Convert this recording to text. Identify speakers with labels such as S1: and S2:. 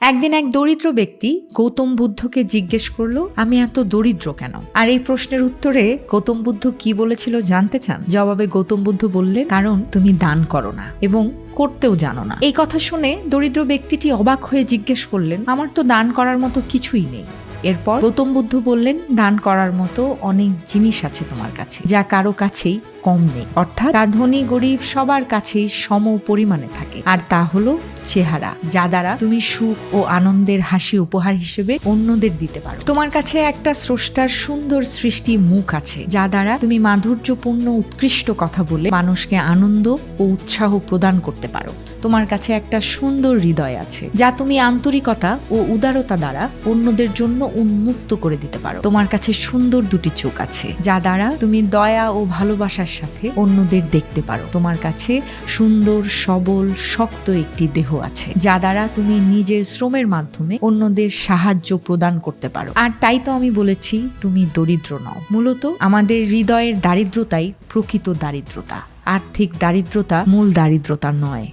S1: একদিন এক দরিদ্র ব্যক্তি গৌতম বুদ্ধকে জিজ্ঞেস করলো, আমি এত দরিদ্র কেন? আর এই প্রশ্নের উত্তরে গৌতম বুদ্ধ কি বলেছিল জানতে চান? জবাবে গৌতম বুদ্ধ বললেন, কারণ তুমি দান করো না এবং করতেও জানো না। এই কথা শুনে দরিদ্র ব্যক্তিটি অবাক হয়ে জিজ্ঞেস করলেন, আমার তো দান করার মতো কিছুই নেই। এরপর গৌতম বুদ্ধ বললেন, দান করার মতো অনেক জিনিস আছে তোমার কাছে, যা কারো কাছেই কম নেই। অর্থাৎ তা ধনী গরিব সবার কাছেই সম পরিমাণে থাকে, আর তা হলো চেহারা, যা দ্বারা তুমি সুখ ও আনন্দের হাসি উপহার হিসেবে অন্যদের দিতে পারো। তোমার কাছে একটা স্রষ্টার সুন্দর সৃষ্টি মুখ আছে, যা দ্বারা তুমি মাধুর্যপূর্ণ উৎকৃষ্ট কথা বলে মানুষকে আনন্দ ও উৎসাহ প্রদান করতে পারো। তোমার কাছে একটা সুন্দর হৃদয় আছে, যা তুমি আন্তরিকতা ও উদারতা দ্বারা অন্যদের জন্য উন্মুক্ত করে দিতে পারো। তোমার কাছে সুন্দর দুটি চোখ আছে, যা দ্বারা তুমি দয়া ও ভালোবাসার সাথে অন্যদের দেখতে পারো। তোমার কাছে সুন্দর সবল শক্ত একটি দেহ আছে, যা দ্বারা তুমি নিজের শ্রমের মাধ্যমে অন্যদের সাহায্য প্রদান করতে পারো। আর তাই তো আমি বলেছি, তুমি দরিদ্র নও। মূলত আমাদের হৃদয়ের দারিদ্রতাই প্রকৃত দারিদ্রতা। আর্থিক দারিদ্রতা মূল দারিদ্রতা নয়।